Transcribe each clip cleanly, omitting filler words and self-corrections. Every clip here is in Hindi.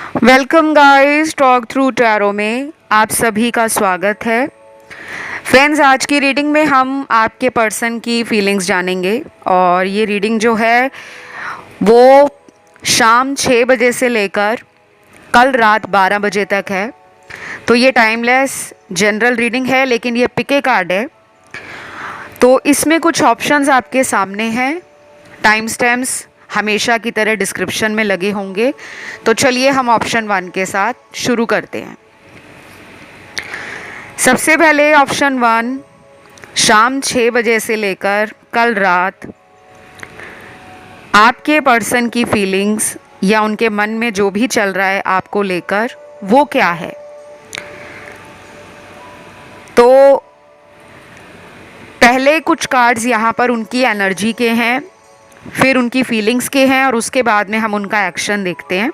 Welcome guys, talk through tarot में आप सभी का स्वागत है। फ्रेंड्स, आज की रीडिंग में हम आपके पर्सन की फीलिंग्स जानेंगे और ये रीडिंग जो है वो शाम 6 बजे से लेकर कल रात 12 बजे तक है। तो ये टाइमलेस जनरल रीडिंग है, लेकिन ये पिके कार्ड है तो इसमें कुछ ऑप्शंस आपके सामने हैं। टाइम स्टैम्प्स हमेशा की तरह डिस्क्रिप्शन में लगे होंगे। तो चलिए हम ऑप्शन 1 के साथ शुरू करते हैं। सबसे पहले ऑप्शन 1, शाम 6 बजे से लेकर कल रात आपके पर्सन की फीलिंग्स या उनके मन में जो भी चल रहा है आपको लेकर, वो क्या है। तो पहले कुछ कार्ड्स यहाँ पर उनकी एनर्जी के हैं, फिर उनकी फीलिंग्स के हैं और उसके बाद में हम उनका एक्शन देखते हैं।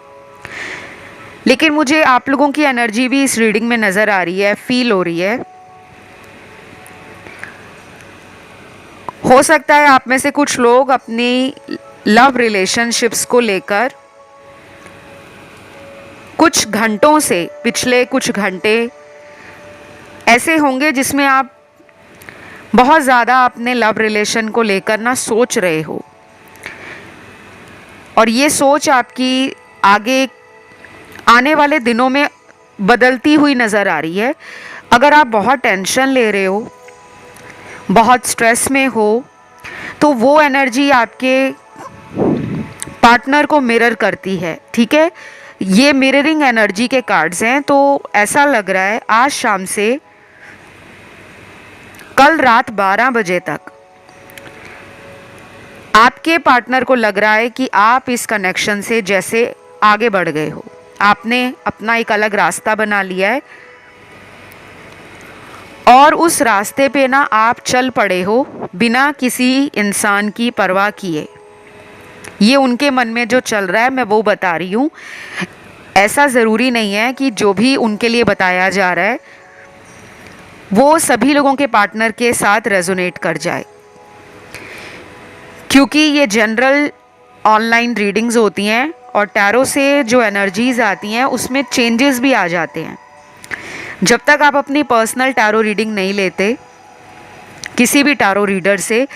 लेकिन मुझे आप लोगों की एनर्जी भी इस रीडिंग में नज़र आ रही है, फील हो रही है। हो सकता है आप में से कुछ लोग अपनी लव रिलेशनशिप्स को लेकर कुछ घंटों से, पिछले कुछ घंटे ऐसे होंगे जिसमें आप बहुत ज़्यादा अपने लव रिलेशन को लेकर ना सोच रहे हो और ये सोच आपकी आगे आने वाले दिनों में बदलती हुई नज़र आ रही है। अगर आप बहुत टेंशन ले रहे हो, बहुत स्ट्रेस में हो, तो वो एनर्जी आपके पार्टनर को मिरर करती है। ठीक है, ये मिररिंग एनर्जी के कार्ड्स हैं। तो ऐसा लग रहा है आज शाम से कल रात 12 बजे तक आपके पार्टनर को लग रहा है कि आप इस कनेक्शन से जैसे आगे बढ़ गए हो, आपने अपना एक अलग रास्ता बना लिया है और उस रास्ते पे ना आप चल पड़े हो बिना किसी इंसान की परवाह किए। ये उनके मन में जो चल रहा है मैं वो बता रही हूँ। ऐसा ज़रूरी नहीं है कि जो भी उनके लिए बताया जा रहा है वो सभी लोगों के पार्टनर के साथ रेजोनेट कर जाए, क्योंकि ये जनरल ऑनलाइन रीडिंग्स होती हैं और टैरो से जो एनर्जीज आती हैं उसमें चेंजेस भी आ जाते हैं। जब तक आप अपनी पर्सनल टैरो रीडिंग नहीं लेते किसी भी टैरो रीडर से,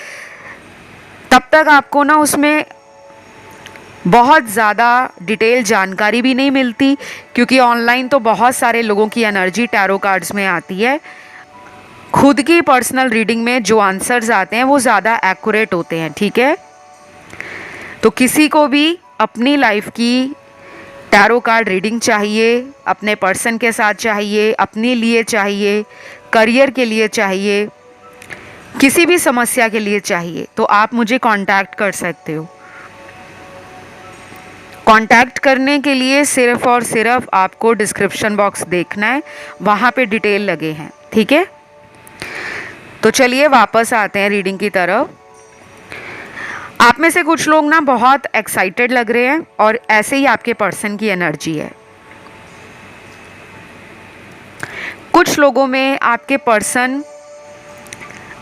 तब तक आपको ना उसमें बहुत ज़्यादा डिटेल जानकारी भी नहीं मिलती, क्योंकि ऑनलाइन तो बहुत सारे लोगों की एनर्जी टैरो कार्ड्स में आती है। खुद की पर्सनल रीडिंग में जो आंसर्स आते हैं वो ज़्यादा एक्यूरेट होते हैं। ठीक है, तो किसी को भी अपनी लाइफ की टैरो कार्ड रीडिंग चाहिए, अपने पर्सन के साथ चाहिए, अपने लिए चाहिए, करियर के लिए चाहिए, किसी भी समस्या के लिए चाहिए, तो आप मुझे कांटेक्ट कर सकते हो। कांटेक्ट करने के लिए सिर्फ और सिर्फ आपको डिस्क्रिप्शन बॉक्स देखना है, वहाँ पे डिटेल लगे हैं। ठीक है, तो चलिए वापस आते हैं रीडिंग की तरफ। आप में से कुछ लोग ना बहुत एक्साइटेड लग रहे हैं और ऐसे ही आपके पर्सन की एनर्जी है। कुछ लोगों में आपके पर्सन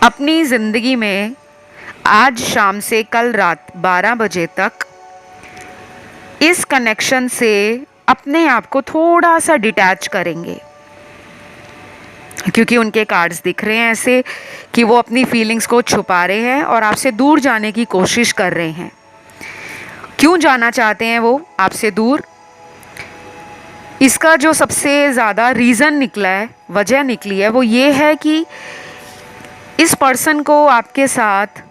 अपनी ज़िंदगी में आज शाम से कल रात 12 बजे तक इस कनेक्शन से अपने आप को थोड़ा सा डिटैच करेंगे, क्योंकि उनके कार्ड्स दिख रहे हैं ऐसे कि वो अपनी फीलिंग्स को छुपा रहे हैं और आपसे दूर जाने की कोशिश कर रहे हैं। क्यों जाना चाहते हैं वो आपसे दूर? इसका जो सबसे ज़्यादा रीज़न निकला है, वजह निकली है, वो ये है कि इस पर्सन को आपके साथ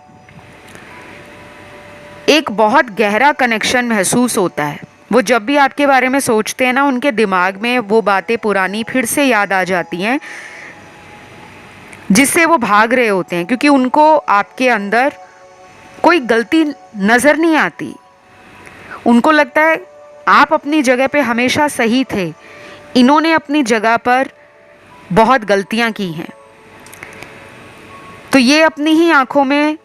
एक बहुत गहरा कनेक्शन महसूस होता है। वो जब भी आपके बारे में सोचते हैं ना, उनके दिमाग में वो बातें पुरानी फिर से याद आ जाती हैं जिससे वो भाग रहे होते हैं, क्योंकि उनको आपके अंदर कोई गलती नज़र नहीं आती। उनको लगता है आप अपनी जगह पे हमेशा सही थे, इन्होंने अपनी जगह पर बहुत गलतियां की हैं। तो ये अपनी ही आंखों में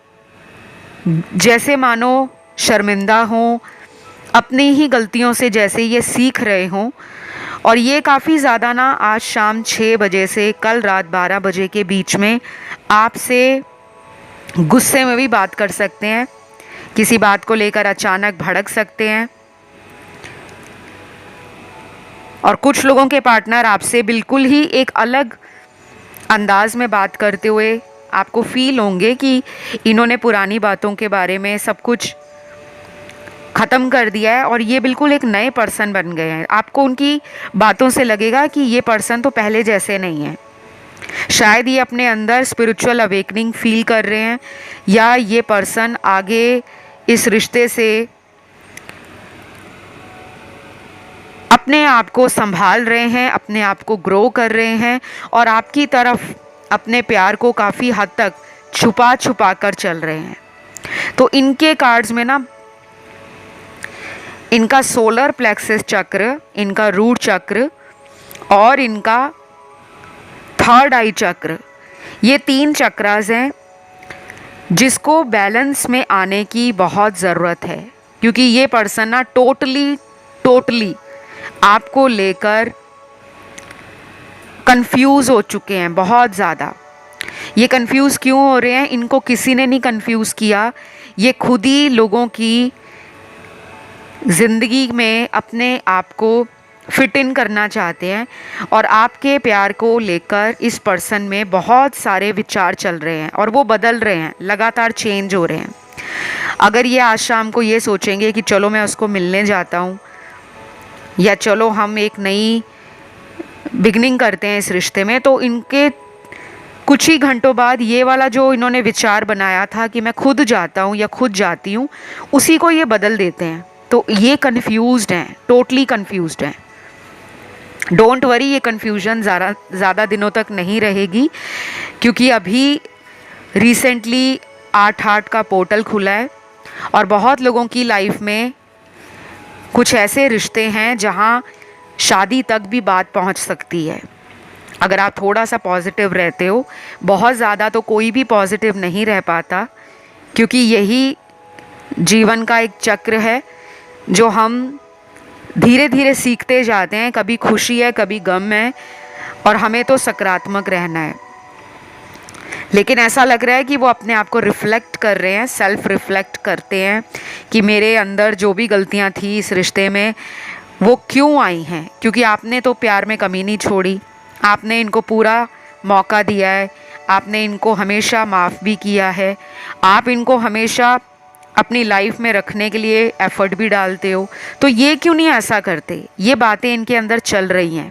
जैसे मानो शर्मिंदा हों, अपनी ही गलतियों से जैसे ये सीख रहे हों। और ये काफ़ी ज़्यादा ना आज शाम 6 बजे से कल रात 12 बजे के बीच में आपसे गुस्से में भी बात कर सकते हैं, किसी बात को लेकर अचानक भड़क सकते हैं। और कुछ लोगों के पार्टनर आपसे बिल्कुल ही एक अलग अंदाज में बात करते हुए आपको फील होंगे कि इन्होंने पुरानी बातों के बारे में सब कुछ ख़त्म कर दिया है और ये बिल्कुल एक नए पर्सन बन गए हैं। आपको उनकी बातों से लगेगा कि ये पर्सन तो पहले जैसे नहीं है। शायद ये अपने अंदर स्पिरिचुअल अवेकनिंग फील कर रहे हैं, या ये पर्सन आगे इस रिश्ते से अपने आप को संभाल रहे हैं, अपने आप को ग्रो कर रहे हैं और आपकी तरफ अपने प्यार को काफ़ी हद तक छुपा छुपा कर चल रहे हैं। तो इनके कार्ड्स में ना इनका सोलर प्लेक्सस चक्र, इनका रूट चक्र और इनका थर्ड आई चक्र, ये 3 चक्रास हैं जिसको बैलेंस में आने की बहुत ज़रूरत है, क्योंकि ये पर्सन ना टोटली आपको लेकर कंफ्यूज हो चुके हैं बहुत ज़्यादा। ये कंफ्यूज क्यों हो रहे हैं? इनको किसी ने नहीं कंफ्यूज किया, ये खुद ही लोगों की ज़िंदगी में अपने आप को फिट इन करना चाहते हैं और आपके प्यार को लेकर इस पर्सन में बहुत सारे विचार चल रहे हैं और वो बदल रहे हैं, लगातार चेंज हो रहे हैं। अगर ये आज शाम को ये सोचेंगे कि चलो मैं उसको मिलने जाता हूँ या चलो हम एक नई बिगनिंग करते हैं इस रिश्ते में, तो इनके कुछ ही घंटों बाद ये वाला जो इन्होंने विचार बनाया था कि मैं खुद जाता हूँ या खुद जाती हूँ, उसी को ये बदल देते हैं। तो ये कन्फ्यूज्ड हैं, टोटली कन्फ्यूज्ड हैं। डोंट वरी, ये कन्फ्यूजन ज़्यादा दिनों तक नहीं रहेगी, क्योंकि अभी रिसेंटली 8/8 का पोर्टल खुला है और बहुत लोगों की लाइफ में कुछ ऐसे रिश्ते हैं जहां शादी तक भी बात पहुंच सकती है। अगर आप थोड़ा सा पॉजिटिव रहते हो, बहुत ज़्यादा तो कोई भी पॉजिटिव नहीं रह पाता, क्योंकि यही जीवन का एक चक्र है जो हम धीरे धीरे सीखते जाते हैं। कभी खुशी है, कभी गम है और हमें तो सकारात्मक रहना है। लेकिन ऐसा लग रहा है कि वो अपने आप को रिफ़्लेक्ट कर रहे हैं, सेल्फ रिफ़्लेक्ट करते हैं कि मेरे अंदर जो भी गलतियां थी इस रिश्ते में वो क्यों आई हैं, क्योंकि आपने तो प्यार में कमी नहीं छोड़ी, आपने इनको पूरा मौका दिया है, आपने इनको हमेशा माफ़ भी किया है, आप इनको हमेशा अपनी लाइफ में रखने के लिए एफ़र्ट भी डालते हो। तो ये क्यों नहीं ऐसा करते? ये बातें इनके अंदर चल रही हैं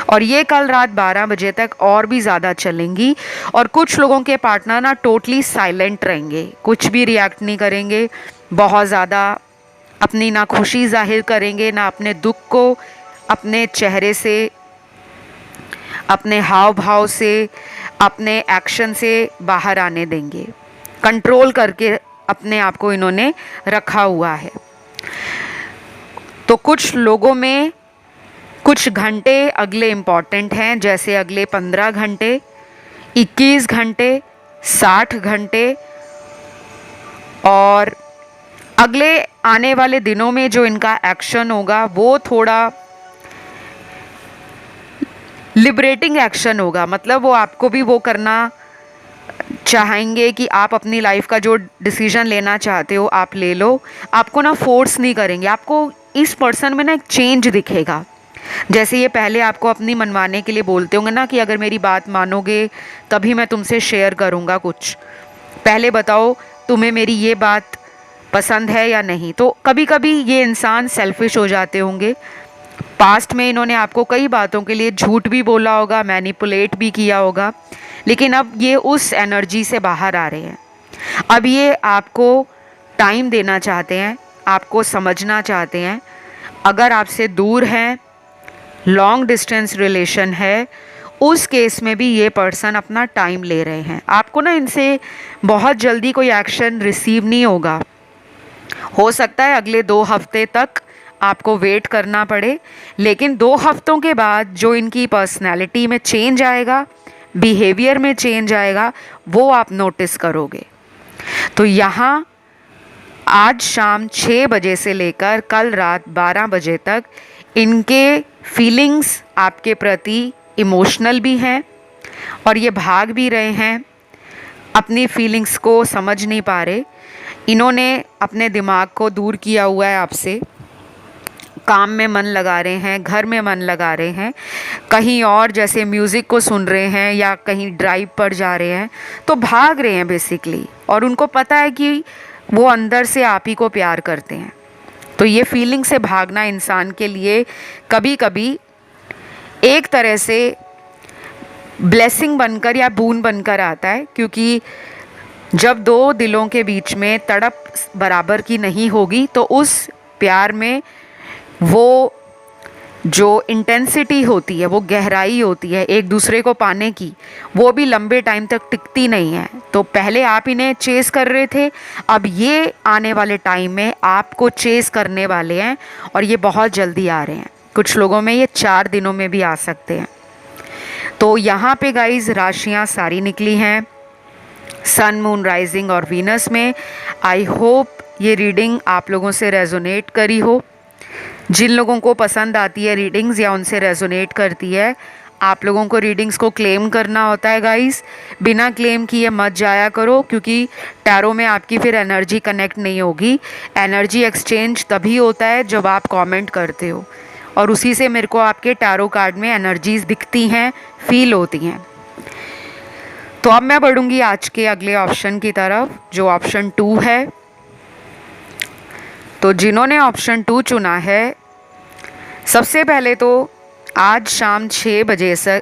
और ये कल रात 12 बजे तक और भी ज़्यादा चलेंगी। और कुछ लोगों के पार्टनर ना टोटली साइलेंट रहेंगे, कुछ भी रिएक्ट नहीं करेंगे, बहुत ज़्यादा अपनी ना खुशी जाहिर करेंगे, ना अपने दुख को अपने चेहरे से, अपने हाव भाव से, अपने एक्शन से बाहर आने देंगे। कंट्रोल करके अपने आप को इन्होंने रखा हुआ है। तो कुछ लोगों में कुछ घंटे अगले इम्पॉर्टेंट हैं, जैसे अगले 15 घंटे, 21 घंटे, 60 घंटे और अगले आने वाले दिनों में जो इनका एक्शन होगा वो थोड़ा लिबरेटिंग एक्शन होगा। मतलब वो आपको भी वो करना चाहेंगे कि आप अपनी लाइफ का जो डिसीजन लेना चाहते हो आप ले लो, आपको ना फोर्स नहीं करेंगे। आपको इस पर्सन में ना एक चेंज दिखेगा। जैसे ये पहले आपको अपनी मनवाने के लिए बोलते होंगे ना कि अगर मेरी बात मानोगे तभी मैं तुमसे शेयर करूँगा कुछ, पहले बताओ तुम्हें मेरी ये बात पसंद है या नहीं। तो कभी कभी ये इंसान सेल्फिश हो जाते होंगे। पास्ट में इन्होंने आपको कई बातों के लिए झूठ भी बोला होगा, मैनिपुलेट भी किया होगा, लेकिन अब ये उस एनर्जी से बाहर आ रहे हैं। अब ये आपको टाइम देना चाहते हैं, आपको समझना चाहते हैं। अगर आपसे दूर हैं, लॉन्ग डिस्टेंस रिलेशन है, उस केस में भी ये पर्सन अपना टाइम ले रहे हैं। आपको ना इनसे बहुत जल्दी कोई एक्शन रिसीव नहीं होगा। हो सकता है अगले 2 हफ्ते तक आपको वेट करना पड़े, लेकिन 2 हफ्तों के बाद जो इनकी पर्सनैलिटी में चेंज आएगा, बिहेवियर में चेंज आएगा, वो आप नोटिस करोगे। तो यहाँ आज शाम 6 बजे से लेकर कल रात 12 बजे तक इनके फीलिंग्स आपके प्रति इमोशनल भी हैं और ये भाग भी रहे हैं, अपनी फीलिंग्स को समझ नहीं पा रहे। इन्होंने अपने दिमाग को दूर किया हुआ है आपसे। काम में मन लगा रहे हैं, घर में मन लगा रहे हैं, कहीं और जैसे म्यूज़िक को सुन रहे हैं या कहीं ड्राइव पर जा रहे हैं, तो भाग रहे हैं बेसिकली। और उनको पता है कि वो अंदर से आप ही को प्यार करते हैं। तो ये फीलिंग से भागना इंसान के लिए कभी कभी एक तरह से ब्लेसिंग बनकर या बून बनकर आता है, क्योंकि जब दो दिलों के बीच में तड़प बराबर की नहीं होगी तो उस प्यार में वो जो इंटेंसिटी होती है, वो गहराई होती है एक दूसरे को पाने की, वो भी लंबे टाइम तक टिकती नहीं है। तो पहले आप इन्हें चेस कर रहे थे, अब ये आने वाले टाइम में आपको चेस करने वाले हैं और ये बहुत जल्दी आ रहे हैं। कुछ लोगों में ये 4 दिनों में भी आ सकते हैं। तो यहाँ पे गाइज राशियाँ सारी निकली हैं सन, मून, राइजिंग और वीनस में। आई होप ये रीडिंग आप लोगों से रेजोनेट करी हो। जिन लोगों को पसंद आती है रीडिंग्स या उनसे रेजोनेट करती है, आप लोगों को रीडिंग्स को क्लेम करना होता है गाइस। बिना क्लेम किए मत जाया करो, क्योंकि टैरो में आपकी फिर एनर्जी कनेक्ट नहीं होगी। एनर्जी एक्सचेंज तभी होता है जब आप कमेंट करते हो, और उसी से मेरे को आपके टैरो कार्ड में एनर्जीज दिखती हैं, फील होती हैं। तो अब मैं बढ़ूंगी आज के अगले ऑप्शन की तरफ, जो ऑप्शन 2 है। तो जिन्होंने ऑप्शन 2 चुना है, सबसे पहले तो आज शाम 6 बजे से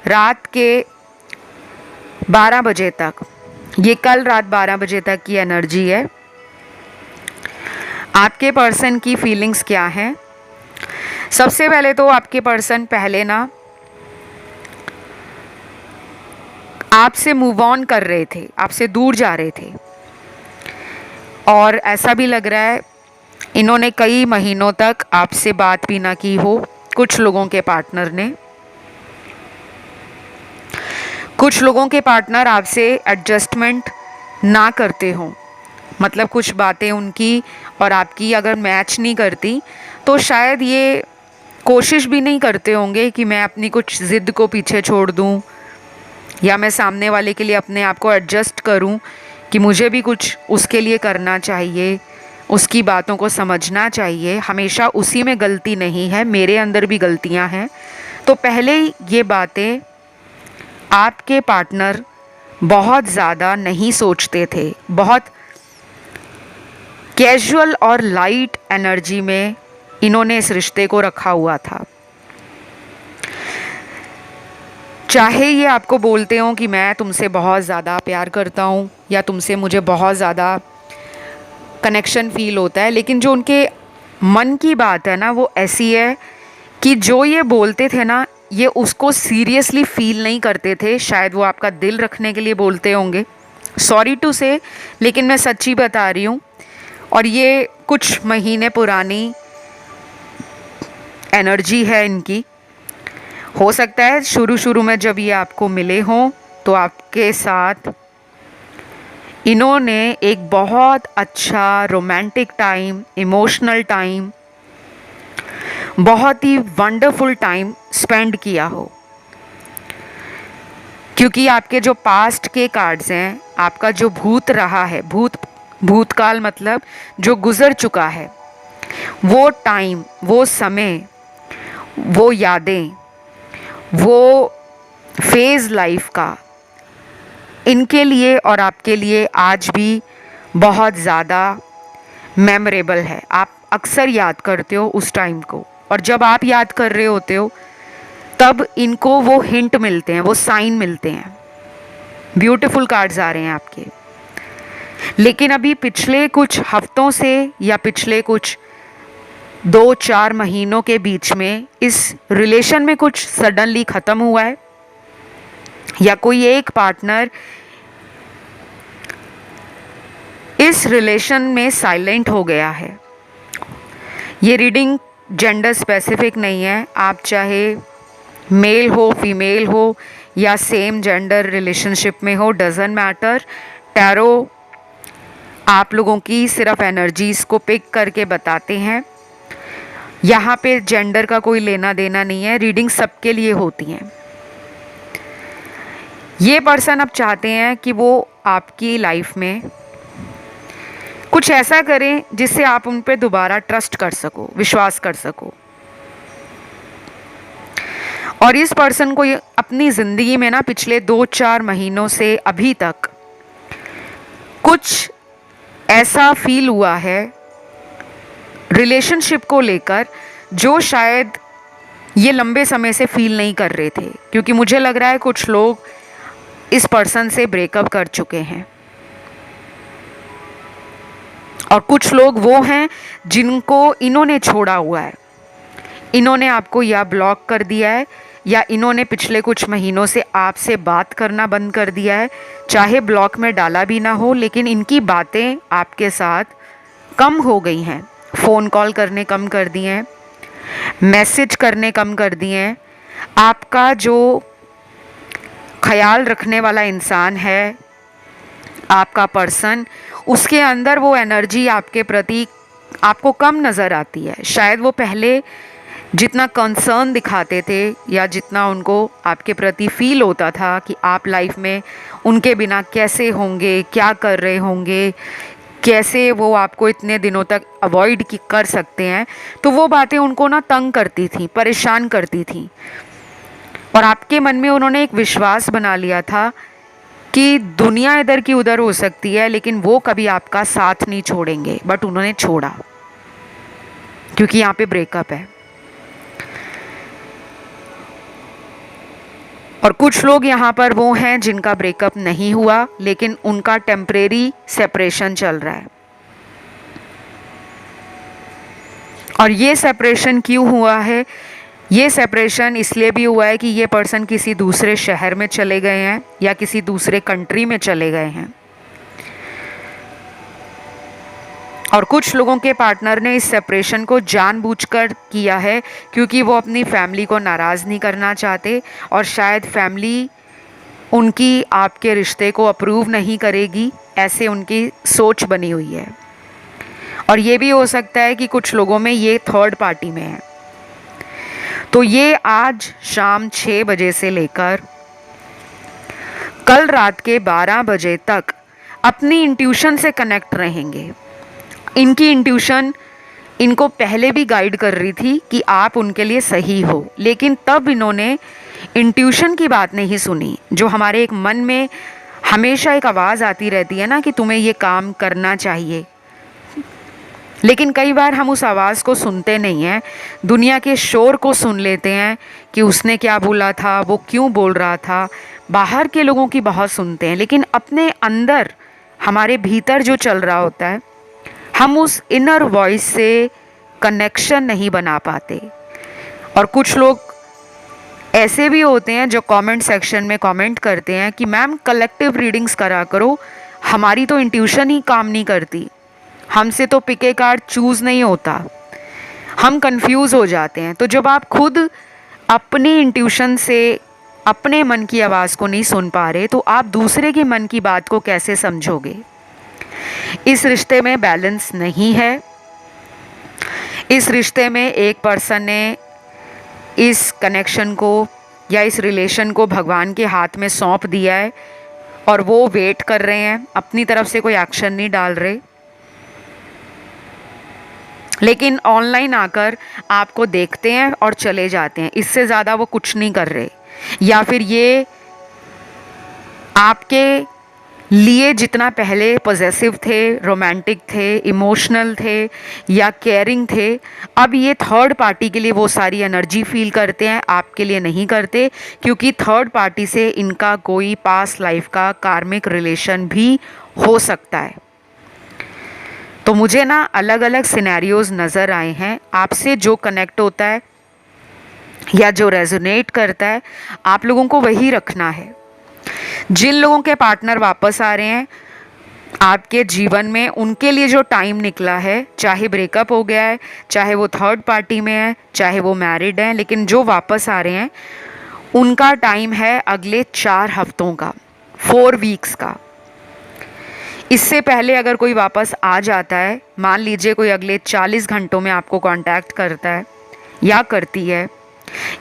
रात के 12 बजे तक, ये कल रात 12 बजे तक की एनर्जी है। आपके पर्सन की फीलिंग्स क्या हैं? सबसे पहले तो आपके पर्सन पहले ना आपसे मूव ऑन कर रहे थे, आपसे दूर जा रहे थे, और ऐसा भी लग रहा है इन्होंने कई महीनों तक आपसे बात भी ना की हो। कुछ लोगों के पार्टनर ने, कुछ लोगों के पार्टनर आपसे एडजस्टमेंट ना करते हों, मतलब कुछ बातें उनकी और आपकी अगर मैच नहीं करती तो शायद ये कोशिश भी नहीं करते होंगे कि मैं अपनी कुछ ज़िद को पीछे छोड़ दूं, या मैं सामने वाले के लिए अपने आप को एडजस्ट करूं कि मुझे भी कुछ उसके लिए करना चाहिए, उसकी बातों को समझना चाहिए। हमेशा उसी में गलती नहीं है, मेरे अंदर भी गलतियां हैं। तो पहले ये बातें आपके पार्टनर बहुत ज़्यादा नहीं सोचते थे, बहुत कैजुअल और लाइट एनर्जी में इन्होंने इस रिश्ते को रखा हुआ था। चाहे ये आपको बोलते हों कि मैं तुमसे बहुत ज़्यादा प्यार करता हूँ या तुमसे मुझे बहुत ज़्यादा कनेक्शन फील होता है, लेकिन जो उनके मन की बात है ना, वो ऐसी है कि जो ये बोलते थे ना, ये उसको सीरियसली फील नहीं करते थे। शायद वो आपका दिल रखने के लिए बोलते होंगे, सॉरी टू से, लेकिन मैं सच्ची बता रही हूँ। और ये कुछ महीने पुरानी एनर्जी है इनकी। हो सकता है शुरू शुरू में जब ये आपको मिले हों तो आपके साथ इन्होंने एक बहुत अच्छा रोमांटिक टाइम, इमोशनल टाइम, बहुत ही वंडरफुल टाइम स्पेंड किया हो। क्योंकि आपके जो पास्ट के कार्ड्स हैं, आपका जो भूत रहा है, भूतकाल मतलब जो गुजर चुका है, वो टाइम, वो समय, वो यादें, वो फेज़ लाइफ का इनके लिए और आपके लिए आज भी बहुत ज़्यादा मेमोरेबल है। आप अक्सर याद करते हो उस टाइम को, और जब आप याद कर रहे होते हो तब इनको वो हिंट मिलते हैं, वो साइन मिलते हैं। ब्यूटीफुल कार्ड्स आ रहे हैं आपके। लेकिन अभी पिछले कुछ हफ्तों से या पिछले कुछ 2-4 महीनों के बीच में इस रिलेशन में कुछ सडनली ख़त्म हुआ है, या कोई एक पार्टनर इस रिलेशन में साइलेंट हो गया है। ये रीडिंग जेंडर स्पेसिफिक नहीं है, आप चाहे मेल हो, फीमेल हो, या सेम जेंडर रिलेशनशिप में हो, डजंट मैटर। टैरो आप लोगों की सिर्फ एनर्जीज़ को पिक करके बताते हैं। यहाँ पे जेंडर का कोई लेना देना नहीं है, रीडिंग सबके लिए होती हैं। ये पर्सन अब चाहते हैं कि वो आपकी लाइफ में कुछ ऐसा करें जिससे आप उन पे दोबारा ट्रस्ट कर सको, विश्वास कर सको। और इस पर्सन को अपनी ज़िंदगी में ना पिछले 2-4 महीनों से अभी तक कुछ ऐसा फील हुआ है रिलेशनशिप को लेकर जो शायद ये लंबे समय से फील नहीं कर रहे थे, क्योंकि मुझे लग रहा है कुछ लोग इस पर्सन से ब्रेकअप कर चुके हैं और कुछ लोग वो हैं जिनको इन्होंने छोड़ा हुआ है। इन्होंने आपको या ब्लॉक कर दिया है या इन्होंने पिछले कुछ महीनों से आपसे बात करना बंद कर दिया है। चाहे ब्लॉक में डाला भी ना हो, लेकिन इनकी बातें आपके साथ कम हो गई हैं। फ़ोन कॉल करने कम कर दिए हैं, मैसेज करने कम कर दिए हैं। आपका जो ख्याल रखने वाला इंसान है, आपका पर्सन, उसके अंदर वो एनर्जी आपके प्रति आपको कम नज़र आती है। शायद वो पहले जितना कंसर्न दिखाते थे या जितना उनको आपके प्रति फील होता था कि आप लाइफ में उनके बिना कैसे होंगे, क्या कर रहे होंगे, कैसे वो आपको इतने दिनों तक अवॉइड कर सकते हैं, तो वो बातें उनको ना तंग करती थी, परेशान करती थी। और आपके मन में उन्होंने एक विश्वास बना लिया था कि दुनिया इधर की उधर हो सकती है लेकिन वो कभी आपका साथ नहीं छोड़ेंगे। बट उन्होंने छोड़ा क्योंकि यहाँ पे ब्रेकअप है। और कुछ लोग यहाँ पर वो हैं जिनका ब्रेकअप नहीं हुआ लेकिन उनका टेम्परेरी सेपरेशन चल रहा है। और ये सेपरेशन क्यों हुआ है? ये सेपरेशन इसलिए भी हुआ है कि ये पर्सन किसी दूसरे शहर में चले गए हैं या किसी दूसरे कंट्री में चले गए हैं। और कुछ लोगों के पार्टनर ने इस सेपरेशन को जानबूझकर किया है क्योंकि वो अपनी फैमिली को नाराज़ नहीं करना चाहते और शायद फैमिली उनकी आपके रिश्ते को अप्रूव नहीं करेगी, ऐसे उनकी सोच बनी हुई है। और ये भी हो सकता है कि कुछ लोगों में ये थर्ड पार्टी में है। तो ये आज शाम 6 बजे से लेकर कल रात के 12 बजे तक अपनी इंट्यूशन से कनेक्ट रहेंगे। इनकी इंट्यूशन इनको पहले भी गाइड कर रही थी कि आप उनके लिए सही हो, लेकिन तब इन्होंने इंट्यूशन की बात नहीं सुनी। जो हमारे एक मन में हमेशा एक आवाज़ आती रहती है ना कि तुम्हें ये काम करना चाहिए, लेकिन कई बार हम उस आवाज़ को सुनते नहीं हैं। दुनिया के शोर को सुन लेते हैं कि उसने क्या बोला था, वो क्यों बोल रहा था। बाहर के लोगों की बहुत सुनते हैं, लेकिन अपने अंदर हमारे भीतर जो चल रहा होता है, हम उस इनर वॉइस से कनेक्शन नहीं बना पाते। और कुछ लोग ऐसे भी होते हैं जो कमेंट सेक्शन में कमेंट करते हैं कि मैम कलेक्टिव रीडिंग्स करा करो, हमारी तो इंट्यूशन ही काम नहीं करती, हमसे तो पिके कार्ड चूज़ नहीं होता, हम कंफ्यूज हो जाते हैं। तो जब आप खुद अपनी इंट्यूशन से अपने मन की आवाज़ को नहीं सुन पा रहे, तो आप दूसरे के मन की बात को कैसे समझोगे? इस रिश्ते में बैलेंस नहीं है। इस रिश्ते में एक पर्सन ने इस कनेक्शन को या इस रिलेशन को भगवान के हाथ में सौंप दिया है और वो वेट कर रहे हैं, अपनी तरफ से कोई एक्शन नहीं डाल रहे, लेकिन ऑनलाइन आकर आपको देखते हैं और चले जाते हैं। इससे ज़्यादा वो कुछ नहीं कर रहे। या फिर ये आपके लिए जितना पहले पॉजेसिव थे, रोमांटिक थे, इमोशनल थे या केयरिंग थे, अब ये थर्ड पार्टी के लिए वो सारी एनर्जी फील करते हैं, आपके लिए नहीं करते, क्योंकि थर्ड पार्टी से इनका कोई पास्ट लाइफ का कार्मिक रिलेशन भी हो सकता है। तो मुझे ना अलग अलग सिनेरियोज नज़र आए हैं। आपसे जो कनेक्ट होता है या जो रेजोनेट करता है, आप लोगों को वही रखना है। जिन लोगों के पार्टनर वापस आ रहे हैं आपके जीवन में, उनके लिए जो टाइम निकला है, चाहे ब्रेकअप हो गया है, चाहे वो थर्ड पार्टी में है, चाहे वो मैरिड हैं, लेकिन जो वापस आ रहे हैं उनका टाइम है अगले 4 हफ्तों का, 4 वीक्स का। इससे पहले अगर कोई वापस आ जाता है, मान लीजिए कोई अगले 40 घंटों में आपको कांटेक्ट करता है या करती है,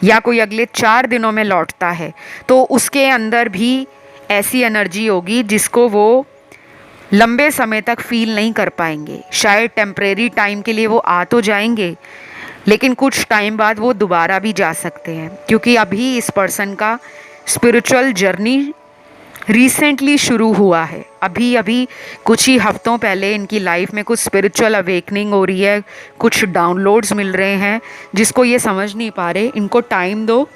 या कोई अगले 4 दिनों में लौटता है, तो उसके अंदर भी ऐसी एनर्जी होगी जिसको वो लंबे समय तक फील नहीं कर पाएंगे। शायद टेम्परेरी टाइम के लिए वो आ तो जाएंगे, लेकिन कुछ टाइम बाद वो दोबारा भी जा सकते हैं, क्योंकि अभी इस पर्सन का स्पिरिचुअल जर्नी रिसेंटली शुरू हुआ है। अभी अभी कुछ ही हफ्तों पहले इनकी लाइफ में कुछ स्पिरिचुअल अवेकनिंग हो रही है, कुछ डाउनलोड्स मिल रहे हैं जिसको ये समझ नहीं पा रहे। इनको टाइम दो,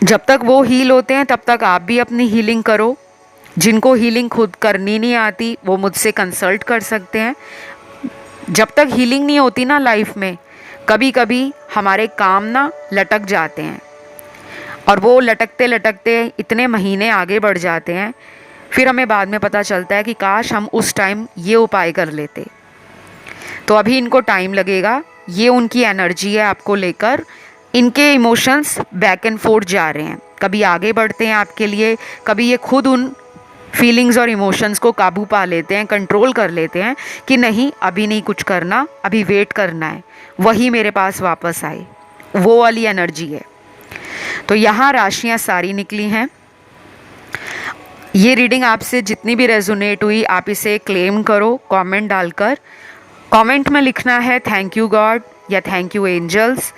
जब तक वो हील होते हैं तब तक आप भी अपनी हीलिंग करो। जिनको हीलिंग खुद करनी नहीं आती वो मुझसे कंसल्ट कर सकते हैं। जब तक हीलिंग नहीं होती ना लाइफ में, कभी कभी हमारे काम ना लटक जाते हैं, और वो लटकते लटकते इतने महीने आगे बढ़ जाते हैं, फिर हमें बाद में पता चलता है कि काश हम उस टाइम ये उपाय कर लेते। तो अभी इनको टाइम लगेगा। ये उनकी एनर्जी है आपको लेकर। इनके इमोशंस बैक एंड फोर्थ जा रहे हैं, कभी आगे बढ़ते हैं आपके लिए, कभी ये खुद उन फीलिंग्स और इमोशंस को काबू पा लेते हैं, कंट्रोल कर लेते हैं कि नहीं अभी नहीं कुछ करना, अभी वेट करना है, वही मेरे पास वापस आए। वो वाली एनर्जी है। तो यहाँ राशियाँ सारी निकली हैं। ये रीडिंग आपसे जितनी भी रेजोनेट हुई आप इसे क्लेम करो कमेंट डालकर। कमेंट में लिखना है थैंक यू गॉड या थैंक यू एंजल्स।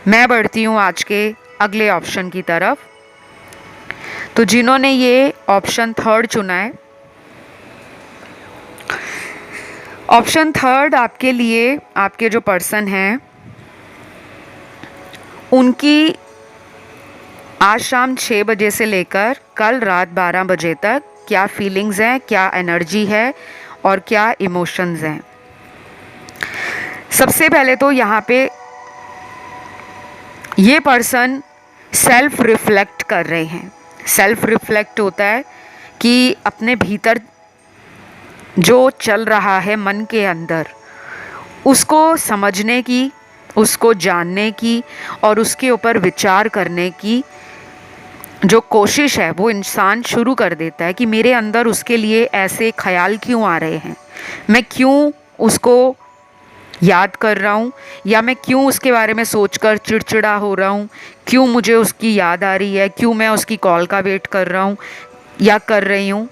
मैं बढ़ती हूँ आज के अगले ऑप्शन की तरफ। तो जिन्होंने ये ऑप्शन थर्ड चुना है, ऑप्शन थर्ड आपके लिए, आपके जो पर्सन हैं उनकी आज शाम 6 बजे से लेकर कल रात 12 बजे तक क्या फीलिंग्स हैं, क्या एनर्जी है और क्या इमोशंस हैं। सबसे पहले तो यहाँ पे ये पर्सन सेल्फ रिफ्लेक्ट कर रहे हैं। सेल्फ रिफ्लेक्ट होता है कि अपने भीतर जो चल रहा है मन के अंदर, उसको समझने की, उसको जानने की और उसके ऊपर विचार करने की जो कोशिश है वो इंसान शुरू कर देता है कि मेरे अंदर उसके लिए ऐसे ख्याल क्यों आ रहे हैं, मैं क्यों उसको याद कर रहा हूँ, या मैं क्यों उसके बारे में सोचकर चिड़चिड़ा हो रहा हूँ, क्यों मुझे उसकी याद आ रही है, क्यों मैं उसकी कॉल का वेट कर रहा हूँ या कर रही हूँ।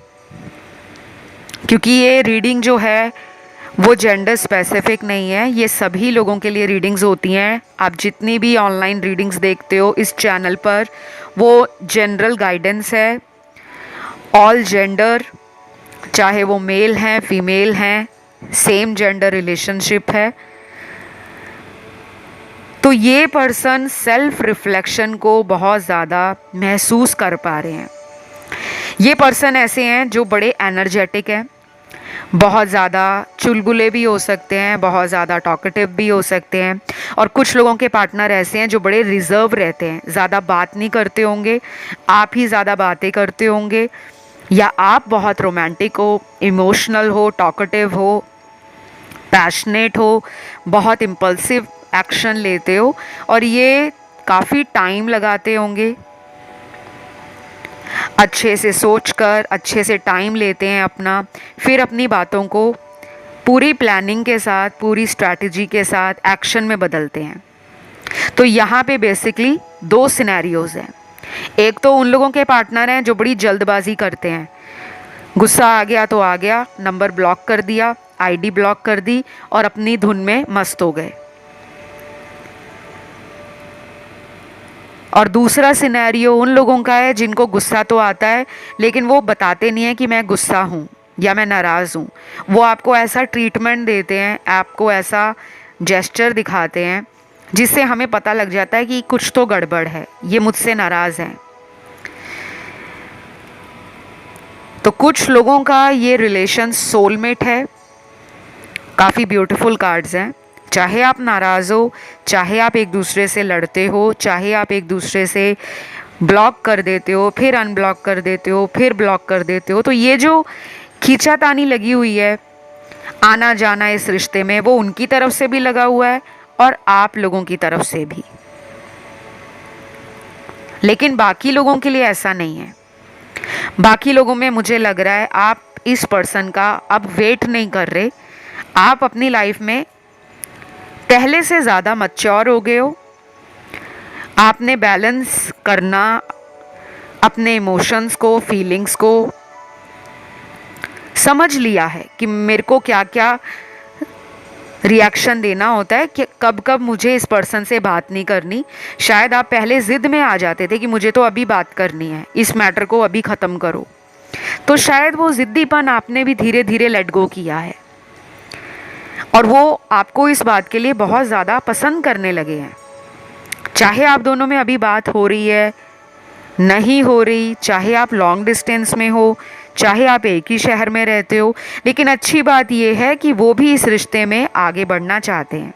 क्योंकि ये रीडिंग जो है वो जेंडर स्पेसिफिक नहीं है, ये सभी लोगों के लिए रीडिंग्स होती हैं। आप जितनी भी ऑनलाइन रीडिंग्स देखते हो इस चैनल पर, वो जनरल गाइडेंस है, ऑल जेंडर, चाहे वो मेल हैं फीमेल हैं, सेम जेंडर रिलेशनशिप है। तो ये पर्सन सेल्फ रिफ्लेक्शन को बहुत ज़्यादा महसूस कर पा रहे हैं। ये पर्सन ऐसे हैं जो बड़े एनर्जेटिक हैं, बहुत ज़्यादा चुलबुले भी हो सकते हैं, बहुत ज़्यादा टॉकेटिव भी हो सकते हैं। और कुछ लोगों के पार्टनर ऐसे हैं जो बड़े रिजर्व रहते हैं, ज़्यादा बात नहीं करते होंगे, आप ही ज़्यादा बातें करते होंगे, या आप बहुत रोमांटिक हो, इमोशनल हो, टॉकेटिव हो, पैशनेट हो, बहुत इम्पल्सिव एक्शन लेते हो, और ये काफ़ी टाइम लगाते होंगे, अच्छे से सोचकर अच्छे से टाइम लेते हैं अपना, फिर अपनी बातों को पूरी प्लानिंग के साथ, पूरी स्ट्रैटेजी के साथ एक्शन में बदलते हैं। तो यहाँ पे बेसिकली 2 सिनेरियोज़ हैं। एक तो उन लोगों के पार्टनर हैं जो बड़ी जल्दबाजी करते हैं, गुस्सा आ गया तो आ गया, नंबर ब्लॉक कर दिया, आईडी ब्लॉक कर दी और अपनी धुन में मस्त हो गए। और दूसरा सिनेरियो उन लोगों का है जिनको गुस्सा तो आता है लेकिन वो बताते नहीं हैं कि मैं गुस्सा हूँ या मैं नाराज़ हूँ। वो आपको ऐसा ट्रीटमेंट देते हैं, आपको ऐसा जेस्चर दिखाते हैं जिससे हमें पता लग जाता है कि कुछ तो गड़बड़ है, ये मुझसे नाराज़ हैं। तो कुछ लोगों का ये रिलेशन सोलमेट है। काफ़ी ब्यूटीफुल कार्ड्स हैं। चाहे आप नाराज़ हो, चाहे आप एक दूसरे से लड़ते हो, चाहे आप एक दूसरे से ब्लॉक कर देते हो, फिर अनब्लॉक कर देते हो, फिर ब्लॉक कर देते हो, तो ये जो खींचातानी लगी हुई है, आना जाना इस रिश्ते में, वो उनकी तरफ से भी लगा हुआ है और आप लोगों की तरफ से भी। लेकिन बाकी लोगों के लिए ऐसा नहीं है। बाकी लोगों में मुझे लग रहा है आप इस पर्सन का अब वेट नहीं कर रहे, आप अपनी लाइफ में पहले से ज़्यादा मैच्योर हो गए हो। आपने बैलेंस करना अपने इमोशंस को, फीलिंग्स को समझ लिया है कि मेरे को क्या क्या रिएक्शन देना होता है, कि कब कब मुझे इस पर्सन से बात नहीं करनी। शायद आप पहले ज़िद में आ जाते थे कि मुझे तो अभी बात करनी है, इस मैटर को अभी ख़त्म करो, तो शायद वो ज़िद्दीपन आपने भी धीरे धीरे लेट गो किया है और वो आपको इस बात के लिए बहुत ज़्यादा पसंद करने लगे हैं। चाहे आप दोनों में अभी बात हो रही है, नहीं हो रही, चाहे आप लॉन्ग डिस्टेंस में हो, चाहे आप एक ही शहर में रहते हो, लेकिन अच्छी बात यह है कि वो भी इस रिश्ते में आगे बढ़ना चाहते हैं।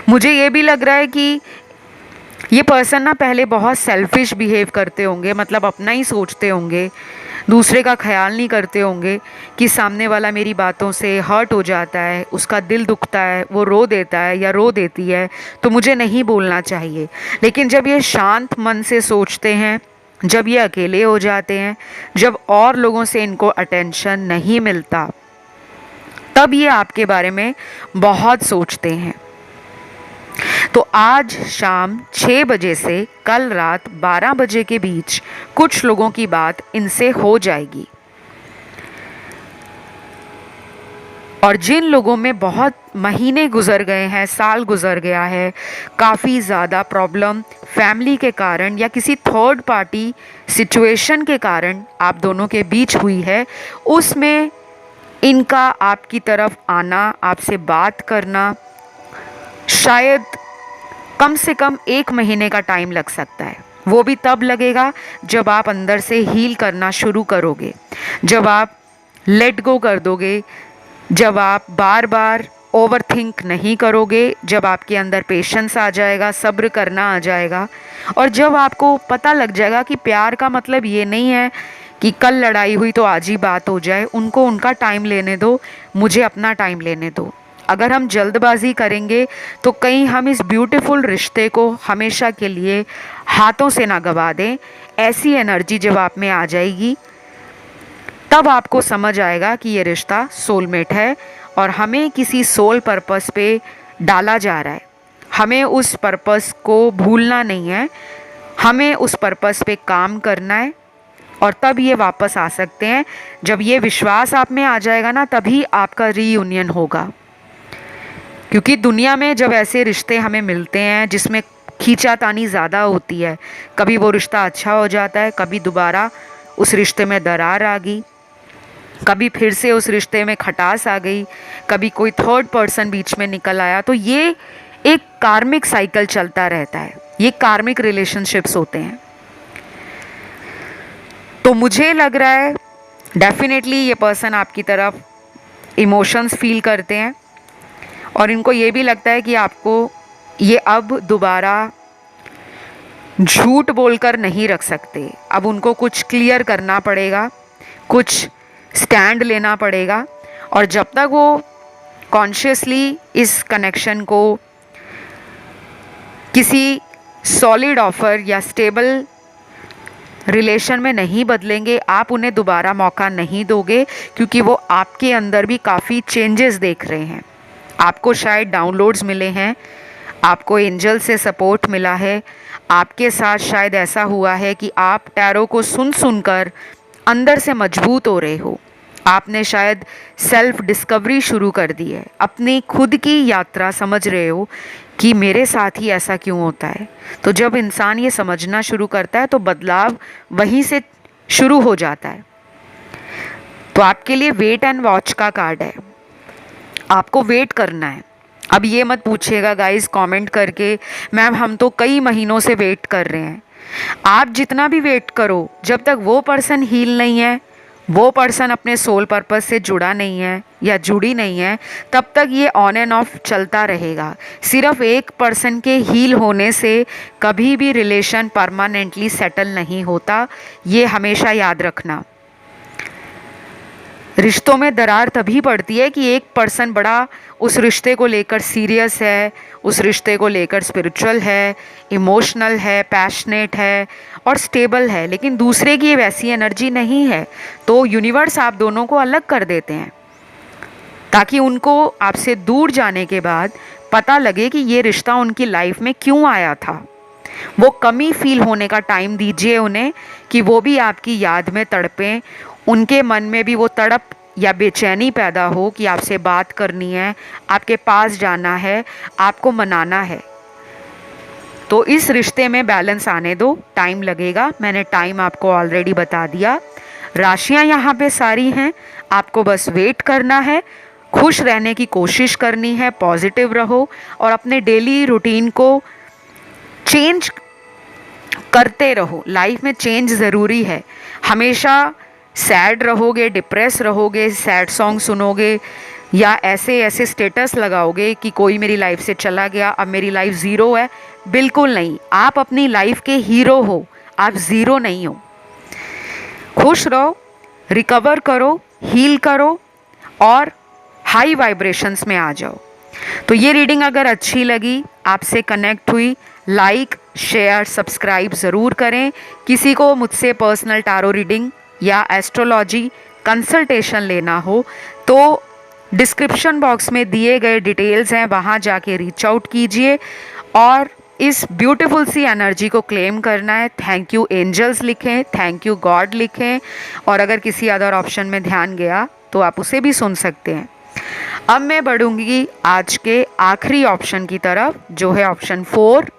मुझे ये भी लग रहा है कि ये पर्सन ना पहले बहुत सेल्फिश बिहेव करते होंगे, मतलब अपना ही सोचते होंगे, दूसरे का ख्याल नहीं करते होंगे कि सामने वाला मेरी बातों से हर्ट हो जाता है, उसका दिल दुखता है, वो रो देता है या रो देती है, तो मुझे नहीं बोलना चाहिए। लेकिन जब ये शांत मन से सोचते हैं, जब ये अकेले हो जाते हैं, जब और लोगों से इनको अटेंशन नहीं मिलता, तब ये आपके बारे में बहुत सोचते हैं। तो आज शाम 6 बजे से कल रात 12 बजे के बीच कुछ लोगों की बात इनसे हो जाएगी। और जिन लोगों में बहुत महीने गुजर गए हैं, साल गुजर गया है, काफ़ी ज़्यादा प्रॉब्लम फैमिली के कारण या किसी थर्ड पार्टी सिचुएशन के कारण आप दोनों के बीच हुई है, उसमें इनका आपकी तरफ आना, आपसे बात करना शायद कम से कम 1 महीने का टाइम लग सकता है। वो भी तब लगेगा जब आप अंदर से हील करना शुरू करोगे, जब आप लेट गो कर दोगे, जब आप बार बार ओवर थिंक नहीं करोगे, जब आपके अंदर पेशेंस आ जाएगा, सब्र करना आ जाएगा, और जब आपको पता लग जाएगा कि प्यार का मतलब ये नहीं है कि कल लड़ाई हुई तो आज ही बात हो जाए। उनको उनका टाइम लेने दो, मुझे अपना टाइम लेने दो। अगर हम जल्दबाजी करेंगे तो कहीं हम इस ब्यूटीफुल रिश्ते को हमेशा के लिए हाथों से ना गवा दें। ऐसी एनर्जी जब आप में आ जाएगी, तब आपको समझ आएगा कि ये रिश्ता सोलमेट है और हमें किसी सोल पर्पस पे डाला जा रहा है। हमें उस पर्पस को भूलना नहीं है, हमें उस पर्पस पे काम करना है, और तब ये वापस आ सकते हैं। जब ये विश्वास आप में आ जाएगा ना, तभी आपका रीयूनियन होगा। क्योंकि दुनिया में जब ऐसे रिश्ते हमें मिलते हैं जिसमें खींचातानी ज़्यादा होती है, कभी वो रिश्ता अच्छा हो जाता है, कभी दोबारा उस रिश्ते में दरार आ गई, कभी फिर से उस रिश्ते में खटास आ गई, कभी कोई थर्ड पर्सन बीच में निकल आया, तो ये एक कार्मिक साइकिल चलता रहता है। ये कार्मिक रिलेशनशिप्स होते हैं। तो मुझे लग रहा है डेफिनेटली ये पर्सन आपकी तरफ इमोशंस फील करते हैं, और इनको ये भी लगता है कि आपको ये अब दोबारा झूठ बोलकर नहीं रख सकते। अब उनको कुछ क्लियर करना पड़ेगा, कुछ स्टैंड लेना पड़ेगा। और जब तक वो कॉन्शियसली इस कनेक्शन को किसी सॉलिड ऑफर या स्टेबल रिलेशन में नहीं बदलेंगे, आप उन्हें दोबारा मौका नहीं दोगे, क्योंकि वो आपके अंदर भी काफ़ी चेंजेस देख रहे हैं। आपको शायद डाउनलोड्स मिले हैं, आपको एंजल से सपोर्ट मिला है, आपके साथ शायद ऐसा हुआ है कि आप टैरो को सुन सुनकर अंदर से मजबूत हो रहे हो। आपने शायद सेल्फ डिस्कवरी शुरू कर दी है, अपनी खुद की यात्रा समझ रहे हो कि मेरे साथ ही ऐसा क्यों होता है। तो जब इंसान ये समझना शुरू करता है तो बदलाव वहीं से शुरू हो जाता है। तो आपके लिए वेट एंड वॉच का कार्ड है, आपको वेट करना है। अब ये मत पूछिएगा गाइस कमेंट करके, मैम हम तो कई महीनों से वेट कर रहे हैं। आप जितना भी वेट करो, जब तक वो पर्सन हील नहीं है, वो पर्सन अपने सोल पर्पस से जुड़ा नहीं है या जुड़ी नहीं है, तब तक ये ऑन एंड ऑफ चलता रहेगा। सिर्फ एक पर्सन के हील होने से कभी भी रिलेशन परमानेंटली सेटल नहीं होता, ये हमेशा याद रखना। रिश्तों में दरार तभी पड़ती है कि एक पर्सन बड़ा उस रिश्ते को लेकर सीरियस है, उस रिश्ते को लेकर स्पिरिचुअल है, इमोशनल है, पैशनेट है और स्टेबल है, लेकिन दूसरे की वैसी एनर्जी नहीं है। तो यूनिवर्स आप दोनों को अलग कर देते हैं ताकि उनको आपसे दूर जाने के बाद पता लगे कि ये रिश्ता उनकी लाइफ में क्यों आया था। वो कमी फील होने का टाइम दीजिए उन्हें, कि वो भी आपकी याद में तड़पें, उनके मन में भी वो तड़प या बेचैनी पैदा हो कि आपसे बात करनी है, आपके पास जाना है, आपको मनाना है। तो इस रिश्ते में बैलेंस आने दो, टाइम लगेगा, मैंने टाइम आपको ऑलरेडी बता दिया। राशियां यहाँ पे सारी हैं, आपको बस वेट करना है, खुश रहने की कोशिश करनी है, पॉजिटिव रहो और अपने डेली रूटीन को चेंज करते रहो। लाइफ में चेंज ज़रूरी है। हमेशा सैड रहोगे, डिप्रेस रहोगे, सैड सॉन्ग सुनोगे या ऐसे ऐसे स्टेटस लगाओगे कि कोई मेरी लाइफ से चला गया, अब मेरी लाइफ ज़ीरो है, बिल्कुल नहीं। आप अपनी लाइफ के हीरो हो, आप ज़ीरो नहीं हो। खुश रहो, रिकवर करो, हील करो और हाई वाइब्रेशंस में आ जाओ। तो ये रीडिंग अगर अच्छी लगी, आपसे कनेक्ट हुई, लाइक शेयर सब्सक्राइब ज़रूर करें। किसी को मुझसे पर्सनल टैरो रीडिंग या एस्ट्रोलॉजी कंसल्टेशन लेना हो तो डिस्क्रिप्शन बॉक्स में दिए गए डिटेल्स हैं, वहाँ जाके रीच आउट कीजिए और इस ब्यूटीफुल सी एनर्जी को क्लेम करना है। थैंक यू एंजल्स लिखें, थैंक यू गॉड लिखें और अगर किसी अदर ऑप्शन में ध्यान गया तो आप उसे भी सुन सकते हैं। अब मैं बढ़ूंगी आज के आखिरी ऑप्शन की तरफ, जो है ऑप्शन 4।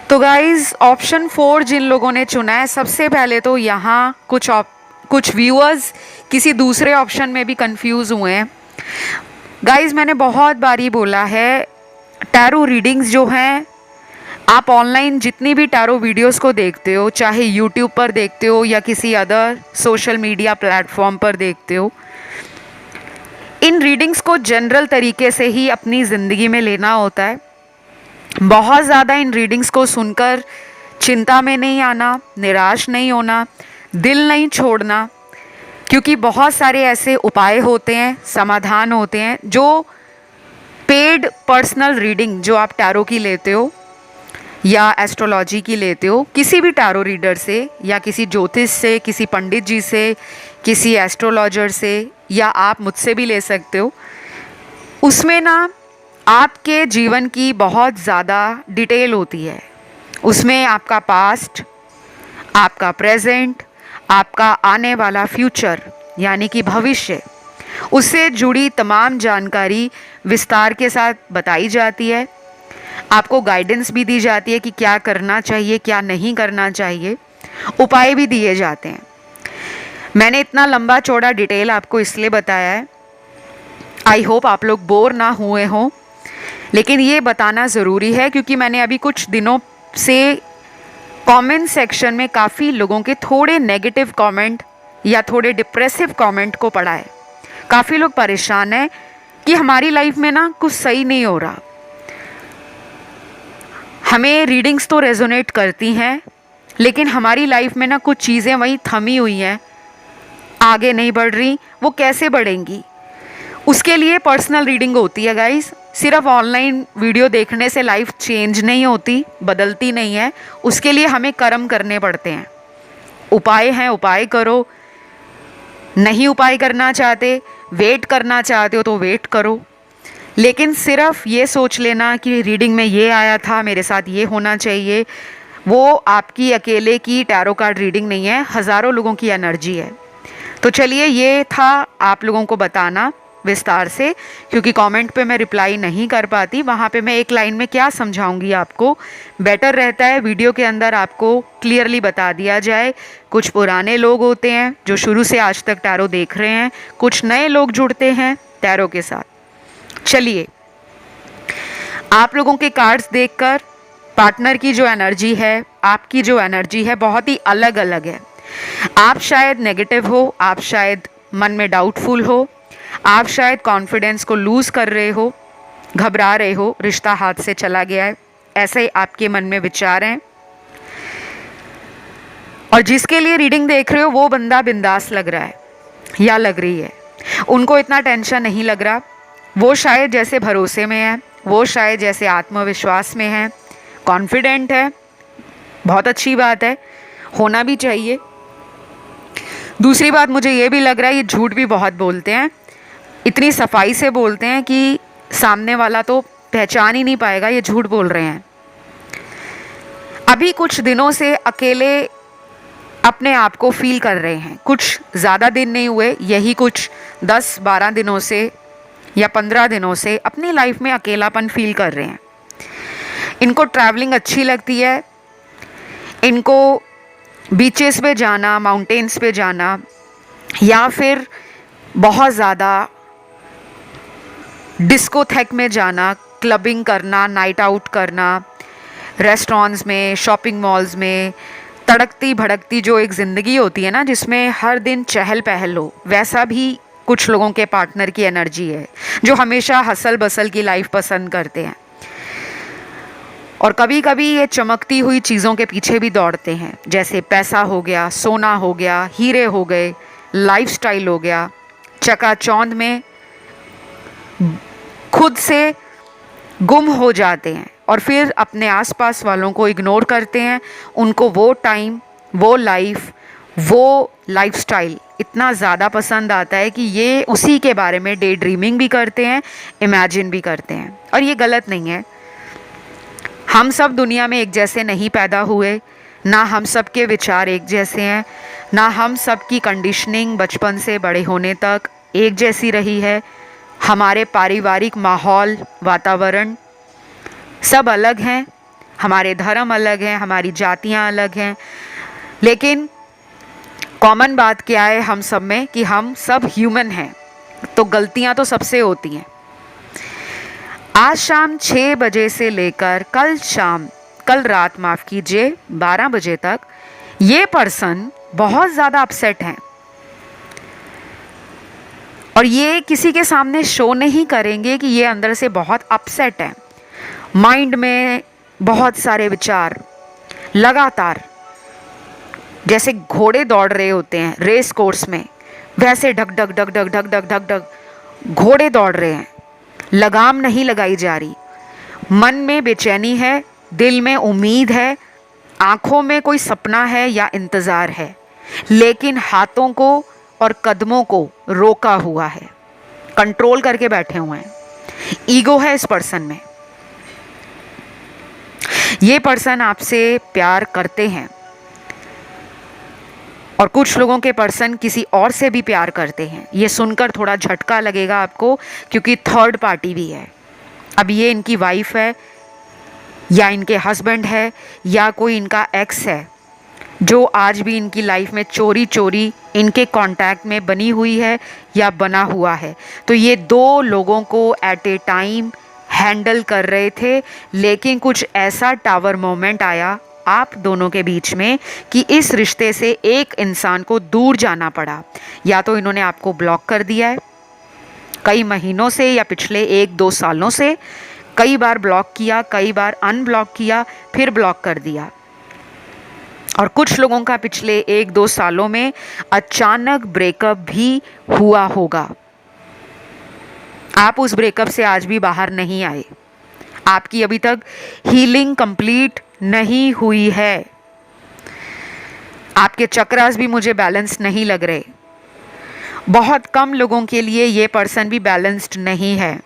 तो गाइज ऑप्शन 4 जिन लोगों ने चुना है, सबसे पहले तो यहाँ कुछ व्यूअर्स किसी दूसरे ऑप्शन में भी कंफ्यूज हुए हैं। गाइज मैंने बहुत बारी बोला है, टैरो रीडिंग्स जो हैं, आप ऑनलाइन जितनी भी टैरो वीडियोस को देखते हो, चाहे यूट्यूब पर देखते हो या किसी अदर सोशल मीडिया प्लेटफॉर्म पर देखते हो, इन रीडिंग्स को जनरल तरीके से ही अपनी ज़िंदगी में लेना होता है। बहुत ज़्यादा इन रीडिंग्स को सुनकर चिंता में नहीं आना, निराश नहीं होना, दिल नहीं छोड़ना, क्योंकि बहुत सारे ऐसे उपाय होते हैं, समाधान होते हैं, जो पेड पर्सनल रीडिंग जो आप टैरो की लेते हो या एस्ट्रोलॉजी की लेते हो, किसी भी टैरो रीडर से या किसी ज्योतिष से, किसी पंडित जी से, किसी एस्ट्रोलॉजर से या आप मुझसे भी ले सकते हो, उसमें ना आपके जीवन की बहुत ज़्यादा डिटेल होती है। उसमें आपका पास्ट, आपका प्रेजेंट, आपका आने वाला फ्यूचर यानी कि भविष्य, उससे जुड़ी तमाम जानकारी विस्तार के साथ बताई जाती है। आपको गाइडेंस भी दी जाती है कि क्या करना चाहिए, क्या नहीं करना चाहिए, उपाय भी दिए जाते हैं। मैंने इतना लंबा चौड़ा डिटेल आपको इसलिए बताया है, आई होप आप लोग बोर ना हुए हों, लेकिन ये बताना ज़रूरी है क्योंकि मैंने अभी कुछ दिनों से कमेंट सेक्शन में काफ़ी लोगों के थोड़े नेगेटिव कमेंट या थोड़े डिप्रेसिव कमेंट को पढ़ा है। काफ़ी लोग परेशान हैं कि हमारी लाइफ में ना कुछ सही नहीं हो रहा। हमें रीडिंग्स तो रेजोनेट करती हैं, लेकिन हमारी लाइफ में ना कुछ चीज़ें वहीं थमी हुई हैं, आगे नहीं बढ़ रही, वो कैसे बढ़ेंगी। उसके लिए पर्सनल रीडिंग होती है गाइस। सिर्फ ऑनलाइन वीडियो देखने से लाइफ चेंज नहीं होती, बदलती नहीं है। उसके लिए हमें कर्म करने पड़ते हैं, उपाय हैं, उपाय करो। नहीं उपाय करना चाहते, वेट करना चाहते हो तो वेट करो, लेकिन सिर्फ ये सोच लेना कि रीडिंग में ये आया था, मेरे साथ ये होना चाहिए, वो आपकी अकेले की टैरो कार्ड रीडिंग नहीं है, हज़ारों लोगों की एनर्जी है। तो चलिए, ये था आप लोगों को बताना विस्तार से, क्योंकि कमेंट पे मैं रिप्लाई नहीं कर पाती, वहाँ पे मैं एक लाइन में क्या समझाऊंगी आपको। बेटर रहता है वीडियो के अंदर आपको क्लियरली बता दिया जाए। कुछ पुराने लोग होते हैं जो शुरू से आज तक टैरो देख रहे हैं, कुछ नए लोग जुड़ते हैं टैरो के साथ। चलिए, आप लोगों के कार्ड्स देखकर पार्टनर की जो एनर्जी है, आपकी जो एनर्जी है, बहुत ही अलग अलग है। आप शायद नेगेटिव हो, आप शायद मन में डाउटफुल हो, आप शायद कॉन्फिडेंस को लूज़ कर रहे हो, घबरा रहे हो, रिश्ता हाथ से चला गया है, ऐसे आपके मन में विचार हैं। और जिसके लिए रीडिंग देख रहे हो वो बंदा बिंदास लग रहा है या लग रही है, उनको इतना टेंशन नहीं लग रहा, वो शायद जैसे भरोसे में है, वो शायद जैसे आत्मविश्वास में है, कॉन्फिडेंट है। बहुत अच्छी बात है, होना भी चाहिए। दूसरी बात, मुझे ये भी लग रहा है ये झूठ भी बहुत बोलते हैं, इतनी सफाई से बोलते हैं कि सामने वाला तो पहचान ही नहीं पाएगा ये झूठ बोल रहे हैं। अभी कुछ दिनों से अकेले अपने आप को फील कर रहे हैं, कुछ ज़्यादा दिन नहीं हुए, यही कुछ 10-12 दिनों से या 15 दिनों से अपनी लाइफ में अकेलापन फील कर रहे हैं। इनको ट्रैवलिंग अच्छी लगती है, इनको बीचेस पे जाना, माउंटेन्स पे जाना, या फिर बहुत ज़्यादा डिस्कोथेक में जाना, क्लबिंग करना, नाइट आउट करना, रेस्टोरेंट्स में, शॉपिंग मॉल्स में, तड़कती भड़कती जो एक ज़िंदगी होती है ना, जिसमें हर दिन चहल पहल हो, वैसा भी कुछ लोगों के पार्टनर की एनर्जी है, जो हमेशा हसल बसल की लाइफ पसंद करते हैं। और कभी कभी ये चमकती हुई चीज़ों के पीछे भी दौड़ते हैं, जैसे पैसा हो गया, सोना हो गया, हीरे हो गए, लाइफस्टाइल हो गया। चकाचौंध में खुद से गुम हो जाते हैं और फिर अपने आसपास वालों को इग्नोर करते हैं। उनको वो टाइम, वो लाइफ, वो लाइफस्टाइल इतना ज़्यादा पसंद आता है कि ये उसी के बारे में डे ड्रीमिंग भी करते हैं, इमेजिन भी करते हैं। और ये गलत नहीं है। हम सब दुनिया में एक जैसे नहीं पैदा हुए, ना हम सब के विचार एक जैसे हैं, ना हम सब की कंडीशनिंग बचपन से बड़े होने तक एक जैसी रही है। हमारे पारिवारिक माहौल, वातावरण सब अलग हैं, हमारे धर्म अलग हैं, हमारी जातियां अलग हैं, लेकिन कॉमन बात क्या है हम सब में कि हम सब ह्यूमन हैं। तो गलतियां तो सबसे होती हैं। आज शाम 6 बजे से लेकर कल रात माफ़ कीजिए 12 बजे तक ये पर्सन बहुत ज़्यादा अपसेट हैं, और ये किसी के सामने शो नहीं करेंगे कि ये अंदर से बहुत अपसेट हैं। माइंड में बहुत सारे विचार लगातार, जैसे घोड़े दौड़ रहे होते हैं रेस कोर्स में, वैसे ढक ढक ढक ढक ढक ढक ढक ढक घोड़े दौड़ रहे हैं। लगाम नहीं लगाई जा रही। मन में बेचैनी है, दिल में उम्मीद है, आंखों में कोई सपना है या इंतज़ार है, लेकिन हाथों को और कदमों को रोका हुआ है, कंट्रोल करके बैठे हुए हैं। ईगो है इस पर्सन में। ये पर्सन आपसे प्यार करते हैं, और कुछ लोगों के पर्सन किसी और से भी प्यार करते हैं। ये सुनकर थोड़ा झटका लगेगा आपको, क्योंकि थर्ड पार्टी भी है। अब ये इनकी वाइफ है, या इनके हस्बैंड है, या कोई इनका एक्स है, जो आज भी इनकी लाइफ में चोरी चोरी इनके कांटेक्ट में बनी हुई है या बना हुआ है। तो ये 2 लोगों को एट ए टाइम हैंडल कर रहे थे, लेकिन कुछ ऐसा टावर मोमेंट आया आप दोनों के बीच में कि इस रिश्ते से एक इंसान को दूर जाना पड़ा। या तो इन्होंने आपको ब्लॉक कर दिया है कई महीनों से, या पिछले 1-2 सालों से कई बार ब्लॉक किया, कई बार अनब्लॉक किया, फिर ब्लॉक कर दिया। और कुछ लोगों का पिछले 1-2 सालों में अचानक ब्रेकअप भी हुआ होगा। आप उस ब्रेकअप से आज भी बाहर नहीं आए, आपकी अभी तक हीलिंग कंप्लीट नहीं हुई है, आपके चक्रास भी मुझे बैलेंस नहीं लग रहे। बहुत कम लोगों के लिए ये पर्सन भी बैलेंस्ड नहीं है।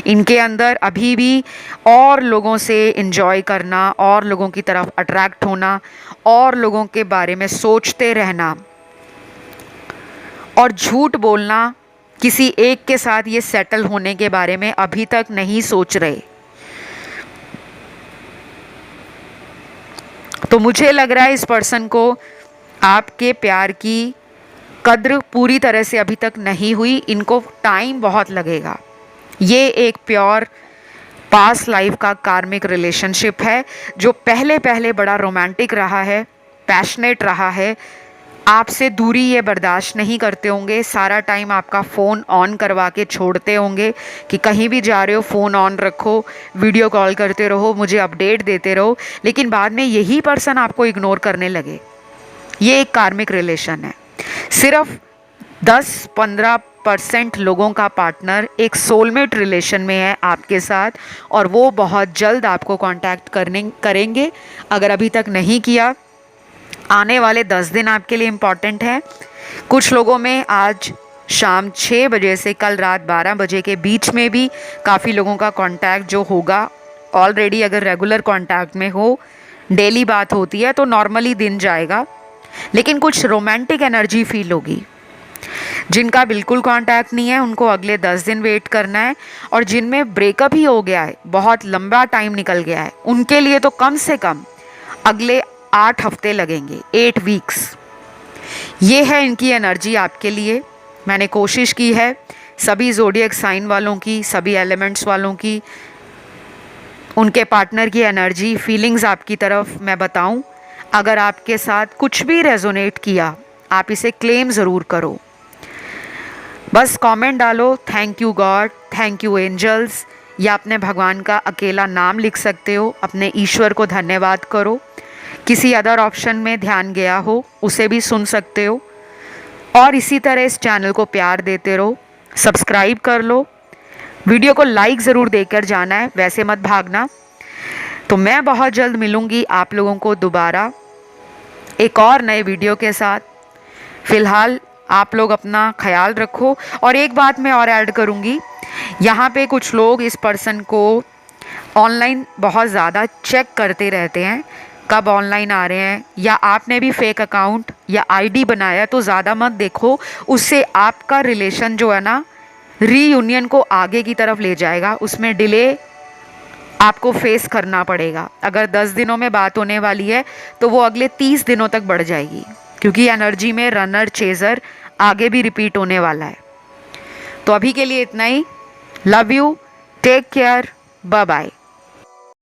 इनके अंदर अभी भी और लोगों से एंजॉय करना, और लोगों की तरफ अट्रैक्ट होना, और लोगों के बारे में सोचते रहना और झूठ बोलना, किसी एक के साथ ये सेटल होने के बारे में अभी तक नहीं सोच रहे। तो मुझे लग रहा है इस पर्सन को आपके प्यार की कद्र पूरी तरह से अभी तक नहीं हुई, इनको टाइम बहुत लगेगा। ये एक प्योर पास्ट लाइफ का कार्मिक रिलेशनशिप है, जो पहले बड़ा रोमांटिक रहा है, पैशनेट रहा है। आपसे दूरी ये बर्दाश्त नहीं करते होंगे, सारा टाइम आपका फ़ोन ऑन करवा के छोड़ते होंगे कि कहीं भी जा रहे हो फ़ोन ऑन रखो, वीडियो कॉल करते रहो, मुझे अपडेट देते रहो, लेकिन बाद में यही पर्सन आपको इग्नोर करने लगे। ये एक कार्मिक रिलेशन है। सिर्फ 10-15% लोगों का पार्टनर एक सोलमेट रिलेशन में है आपके साथ, और वो बहुत जल्द आपको कांटेक्ट करेंगे। अगर अभी तक नहीं किया, आने वाले 10 दिन आपके लिए इम्पॉर्टेंट है। कुछ लोगों में आज शाम 6 बजे से कल रात 12 बजे के बीच में भी काफ़ी लोगों का कांटेक्ट जो होगा, ऑलरेडी अगर रेगुलर कांटेक्ट में हो डेली बात होती है तो नॉर्मली दिन जाएगा, लेकिन कुछ रोमांटिक एनर्जी फील होगी। जिनका बिल्कुल कांटेक्ट नहीं है उनको अगले 10 दिन वेट करना है, और जिनमें ब्रेकअप ही हो गया है, बहुत लंबा टाइम निकल गया है, उनके लिए तो कम से कम अगले 8 हफ्ते लगेंगे, 8 वीक्स। ये है इनकी एनर्जी आपके लिए। मैंने कोशिश की है सभी ज़ोडिएक साइन वालों की, सभी एलिमेंट्स वालों की, उनके पार्टनर की एनर्जी, फीलिंग्स आपकी तरफ मैं बताऊं। अगर आपके साथ कुछ भी रेजोनेट किया, आप इसे क्लेम ज़रूर करो। बस कमेंट डालो thank you god, thank you angels, या अपने भगवान का अकेला नाम लिख सकते हो, अपने ईश्वर को धन्यवाद करो। किसी अदर ऑप्शन में ध्यान गया हो उसे भी सुन सकते हो। और इसी तरह इस चैनल को प्यार देते रहो, सब्सक्राइब कर लो, वीडियो को लाइक ज़रूर देकर जाना है, वैसे मत भागना। तो मैं बहुत जल्द मिलूँगी आप लोगों को दोबारा एक और नए वीडियो के साथ। फ़िलहाल आप लोग अपना ख्याल रखो। और एक बात मैं और ऐड करूँगी, यहाँ पे कुछ लोग इस पर्सन को ऑनलाइन बहुत ज़्यादा चेक करते रहते हैं, कब ऑनलाइन आ रहे हैं, या आपने भी फेक अकाउंट या आईडी बनाया तो ज़्यादा मत देखो, उससे आपका रिलेशन जो है ना रीयूनियन को आगे की तरफ ले जाएगा, उसमें डिले आपको फेस करना पड़ेगा। अगर 10 दिनों में बात होने वाली है तो वो अगले 30 दिनों तक बढ़ जाएगी, क्योंकि एनर्जी में रनर चेजर आगे भी रिपीट होने वाला है। तो अभी के लिए इतना ही। Love you, take care, bye bye.